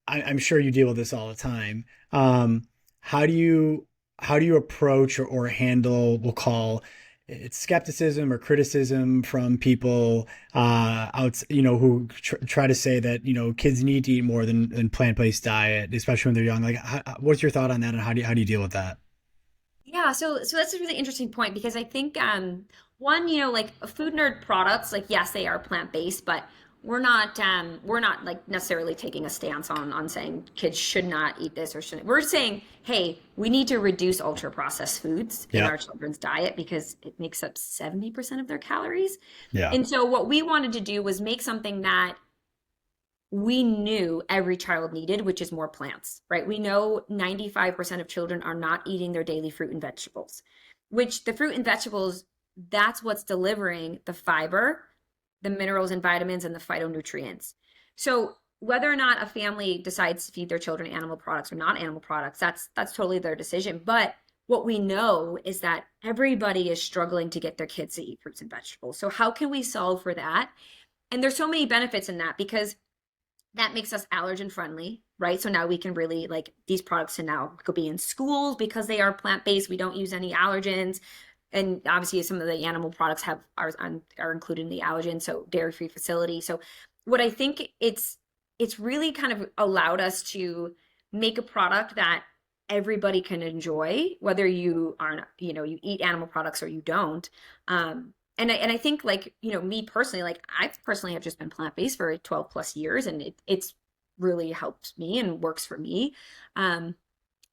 I'm sure you deal with this all the time. How do you approach or handle, we'll call it skepticism or criticism from people who try to say that kids need to eat more than plant-based diet, especially when they're young. Like, what's your thought on that, and how do you deal with that?
Yeah, so that's a really interesting point because I think one, like food nerd products, like yes, they are plant-based, but we're not like necessarily taking a stance on saying kids should not eat this or shouldn't. We're saying, hey, we need to reduce ultra processed foods in our children's diet because it makes up 70% of their calories.
Yeah.
And so what we wanted to do was make something that we knew every child needed, which is more plants, right? We know 95% of children are not eating their daily fruit and vegetables, which the fruit and vegetables, that's what's delivering the fiber, the minerals and vitamins, and the phytonutrients. So whether or not a family decides to feed their children animal products or not animal products, that's totally their decision. But what we know is that everybody is struggling to get their kids to eat fruits and vegetables. So how can we solve for that? And there's so many benefits in that because that makes us allergen friendly, right? So now we can really like these products can now go be in schools because they are plant-based. We don't use any allergens. And obviously some of the animal products are included in the allergen, so dairy-free facility. So what I think it's really kind of allowed us to make a product that everybody can enjoy, whether you are, you eat animal products or you don't. And I think like, me personally, like I personally have just been plant-based for 12 plus years and it's really helped me and works for me.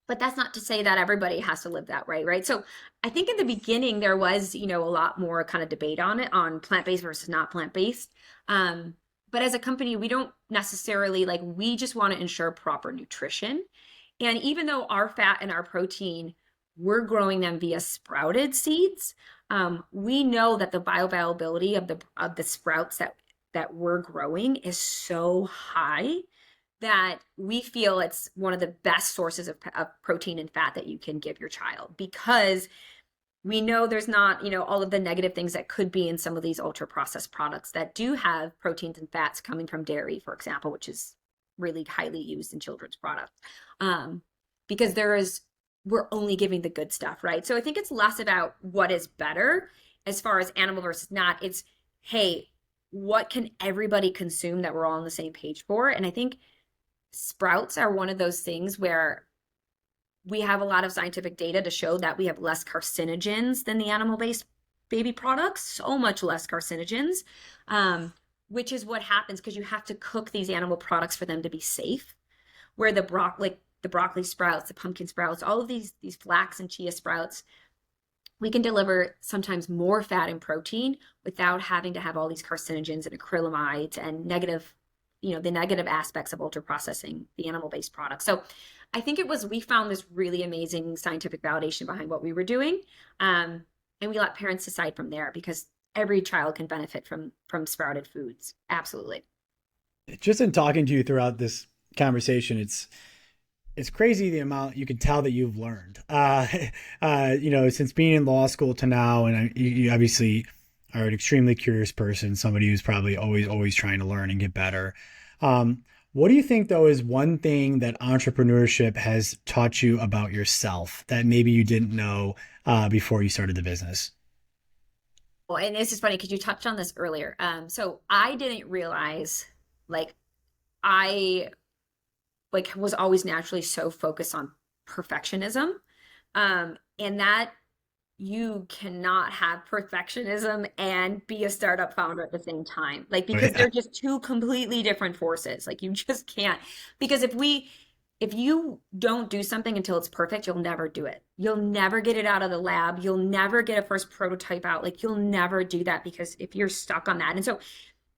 But that's not to say that everybody has to live that way, right? So I think in the beginning there was, a lot more kind of debate on it, on plant-based versus not plant-based. But as a company, we don't necessarily we just want to ensure proper nutrition. And even though our fat and our protein, we're growing them via sprouted seeds, we know that the bioavailability of the sprouts that we're growing is so high that we feel it's one of the best sources of protein and fat that you can give your child, because we know there's not, all of the negative things that could be in some of these ultra processed products that do have proteins and fats coming from dairy, for example, which is really highly used in children's products. Because we're only giving the good stuff, right? So I think it's less about what is better as far as animal versus not. It's, hey, what can everybody consume that we're all on the same page for? And I think sprouts are one of those things where we have a lot of scientific data to show that we have less carcinogens than the animal-based baby products, so much less carcinogens, which is what happens because you have to cook these animal products for them to be safe. Where the broccoli sprouts, the pumpkin sprouts, all of these flax and chia sprouts, we can deliver sometimes more fat and protein without having to have all these carcinogens and acrylamides and negative, the negative aspects of ultra processing the animal-based products. So I think we found this really amazing scientific validation behind what we were doing. And we let parents decide from there because every child can benefit from sprouted foods. Absolutely.
Just in talking to you throughout this conversation, it's crazy the amount you can tell that you've learned, since being in law school to now. And you obviously are an extremely curious person, somebody who's probably always trying to learn and get better. What do you think, though, is one thing that entrepreneurship has taught you about yourself that maybe you didn't know before you started the business?
Well, and this is funny because you touched on this earlier. So I didn't realize I was always naturally so focused on perfectionism, and that you cannot have perfectionism and be a startup founder at the same time, because they're just two completely different forces. You just can't, because if you don't do something until it's perfect, you'll never do it. You'll never get it out of the lab. You'll never get a first prototype out. Like you'll never do that because if you're stuck on that. And so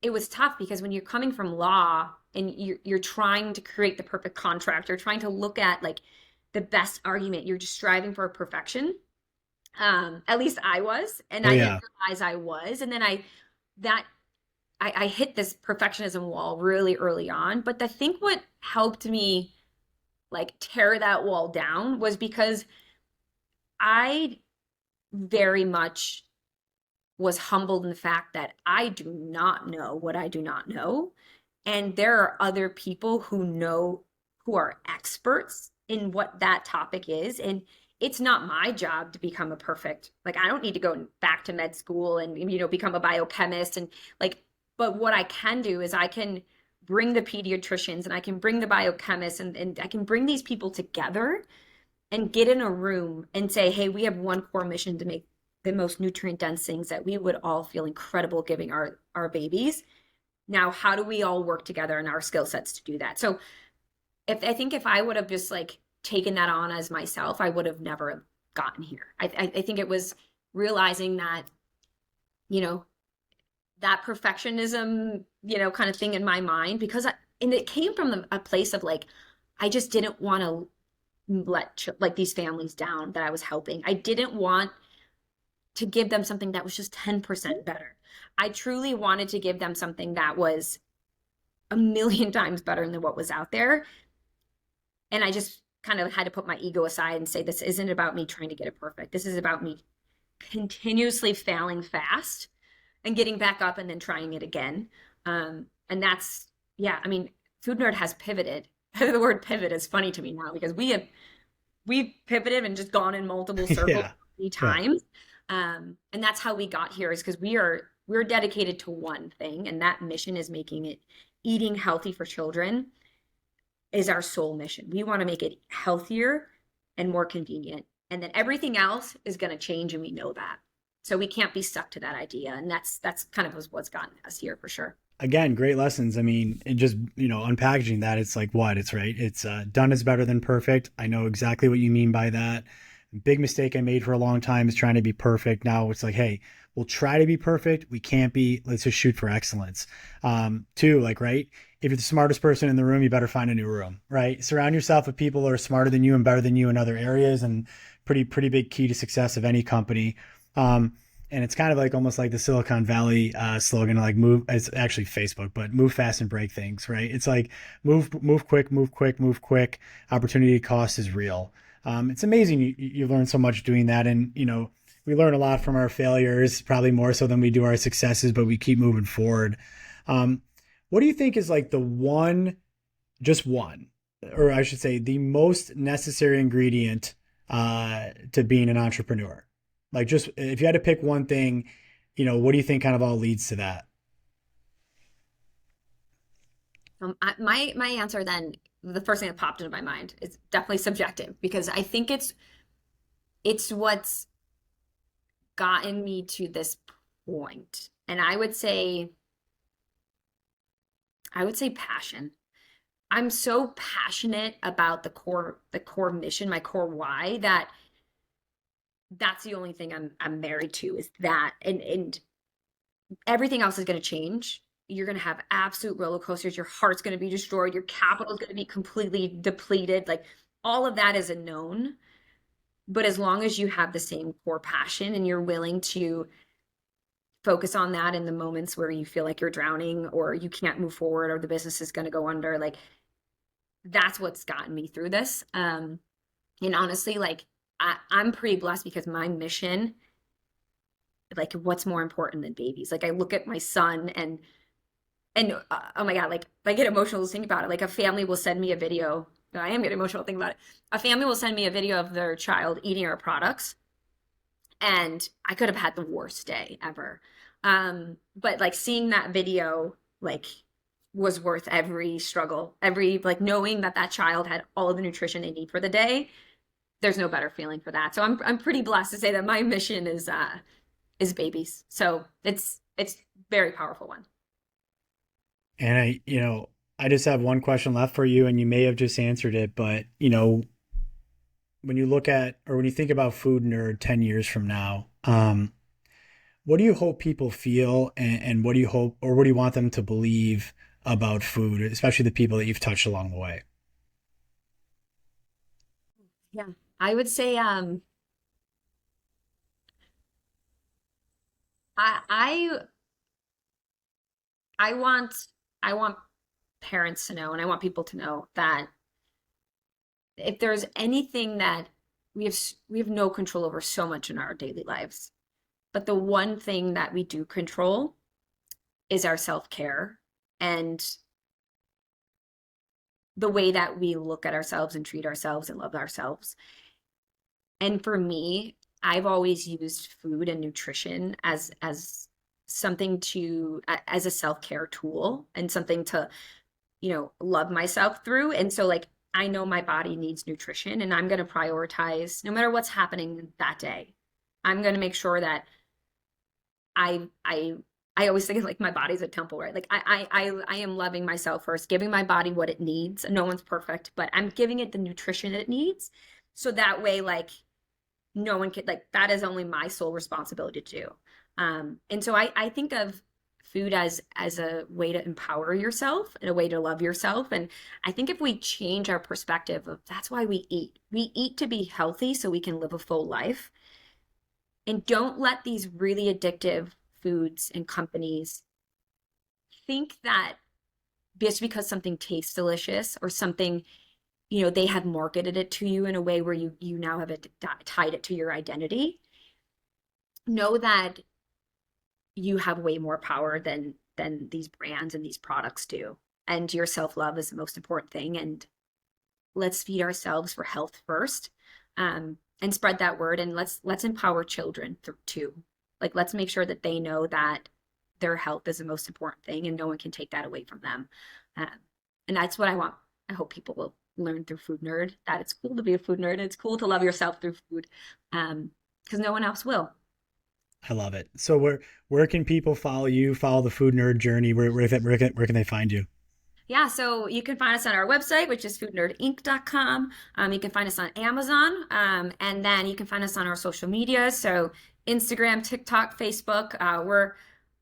it was tough because when you're coming from law and you're trying to create the perfect contract, you're trying to look at like the best argument, you're just striving for perfection. At least I was, and
Oh
I
yeah.
didn't realize I was. And then I hit this perfectionism wall really early on. But I think what helped me like tear that wall down was because I very much was humbled in the fact that I do not know what I do not know. And there are other people who know, who are experts in what that topic is. And it's not my job to become a perfect, like, I don't need to go back to med school and, become a biochemist and like, but what I can do is I can bring the pediatricians and I can bring the biochemists and I can bring these people together and get in a room and say, hey, we have one core mission to make the most nutrient dense things that we would all feel incredible giving our babies. Now, how do we all work together in our skill sets to do that? So if I would have just like taken that on as myself, I would have never gotten here. I think it was realizing that, that perfectionism, kind of thing in my mind, because and it came from a place of like, I just didn't want to let like these families down that I was helping. I didn't want to give them something that was just 10% better. I truly wanted to give them something that was a million times better than what was out there. And I just kind of had to put my ego aside and say, this isn't about me trying to get it perfect. This is about me continuously failing fast and getting back up and then trying it again. And that's, yeah, I mean, Food Nerd has pivoted. The word pivot is funny to me now because we've pivoted and just gone in multiple circles
Yeah.
many
Yeah.
times. And that's how we got here is because we're dedicated to one thing, and that mission is making it eating healthy for children is our sole mission. We want to make it healthier and more convenient. And then everything else is going to change, and we know that. So we can't be stuck to that idea. And that's kind of what's gotten us here for sure.
Again, great lessons. I mean, and just, unpackaging that, it's like what? It's right. It's done is better than perfect. I know exactly what you mean by that. Big mistake I made for a long time is trying to be perfect. Now it's like, hey, we'll try to be perfect. We can't be. Let's just shoot for excellence. Two, like, right? If you're the smartest person in the room, you better find a new room, right? Surround yourself with people who are smarter than you and better than you in other areas, and pretty big key to success of any company. And it's kind of like almost like the Silicon Valley slogan, like move. It's actually Facebook, but move fast and break things, right? It's like move quick, move quick, move quick. Opportunity cost is real. It's amazing you learn so much doing that, and we learn a lot from our failures, probably more so than we do our successes, but we keep moving forward. What do you think is like the one, just one, or I should say, the most necessary ingredient to being an entrepreneur? Like, just if you had to pick one thing, what do you think kind of all leads to that?
My answer then, the first thing that popped into my mind is definitely subjective because I think it's what's gotten me to this point. And I would say passion. I'm so passionate about the core mission, my core why, that's the only thing I'm married to is that. And everything else is going to change. You're going to have absolute roller coasters. Your heart's going to be destroyed. Your capital is going to be completely depleted. Like all of that is a known. But as long as you have the same core passion and you're willing to focus on that in the moments where you feel like you're drowning or you can't move forward or the business is going to go under, like that's what's gotten me through this. And honestly, like I'm pretty blessed because my mission, like what's more important than babies? Like I look at my son and oh my God, like I get emotional to think about it. Like a family will send me a video. I am getting emotional thinking about it. A family will send me a video of their child eating our products. And I could have had the worst day ever. But like seeing that video, like was worth every struggle, every like knowing that that child had all of the nutrition they need for the day. There's no better feeling for that. So I'm pretty blessed to say that my mission is babies. So it's very powerful one.
And I just have one question left for you, and you may have just answered it, but when you look at, or when you think about Food Nerd 10 years from now, what do you hope people feel, and what do you hope, or what do you want them to believe about food, especially the people that you've touched along the way?
Yeah. I would say I I want I want parents to know, and I want people to know that if there's anything that we have no control over so much in our daily lives, but the one thing that we do control is our self-care and the way that we look at ourselves and treat ourselves and love ourselves. And for me, I've always used food and nutrition as something to as a self-care tool and something to, love myself through. And so like I know my body needs nutrition, and I'm going to prioritize no matter what's happening that day. I'm going to make sure that I I always think like my body's a temple, right? Like I am loving myself first, giving my body what it needs. No one's perfect, but I'm giving it the nutrition it needs. So that way, like no one can, like that is only my sole responsibility to do. And so I think of food as a way to empower yourself and a way to love yourself. And I think if we change our perspective of that's why we eat to be healthy so we can live a full life. And don't let these really addictive foods and companies think that just because something tastes delicious or something, they have marketed it to you in a way where you now have it tied it to your identity. Know that you have way more power than these brands and these products do. And your self-love is the most important thing. And let's feed ourselves for health first. And spread that word, and let's empower children too. Like let's make sure that they know that their health is the most important thing and no one can take that away from them. And that's what I hope people will learn through Food Nerd, that it's cool to be a food nerd and it's cool to love yourself through food, because no one else will.
I love it. So where can people follow you, follow the Food Nerd journey? Where can they find you?
Yeah, so you can find us on our website, which is foodnerdinc.com. You can find us on Amazon, and then you can find us on our social media. So Instagram, TikTok, Facebook.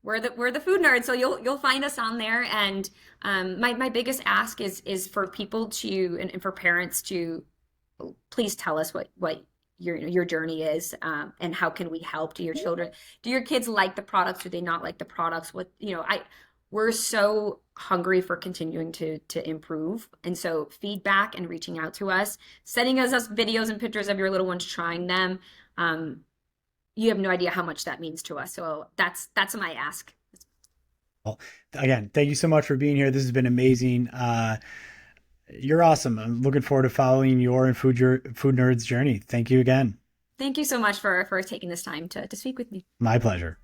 We're the Food Nerds, so you'll find us on there. And my biggest ask is for people to and for parents to please tell us what your journey is, and how can we help. Do your children, do your kids like the products? Do they not like the products? We're so hungry for continuing to improve. And so feedback and reaching out to us, sending us videos and pictures of your little ones trying them. You have no idea how much that means to us. So that's my ask.
Well, again, thank you so much for being here. This has been amazing. You're awesome. I'm looking forward to following your and Food Nerd's journey. Thank you again.
Thank you so much for taking this time to speak with me.
My pleasure.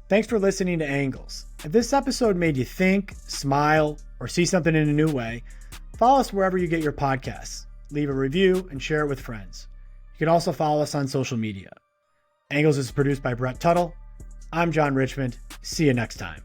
Thanks for listening to Angles. If this episode made you think, smile, or see something in a new way, follow us wherever you get your podcasts. Leave a review and share it with friends. You can also follow us on social media. Angles is produced by Brett Tuttle. I'm John Richmond. See you next time.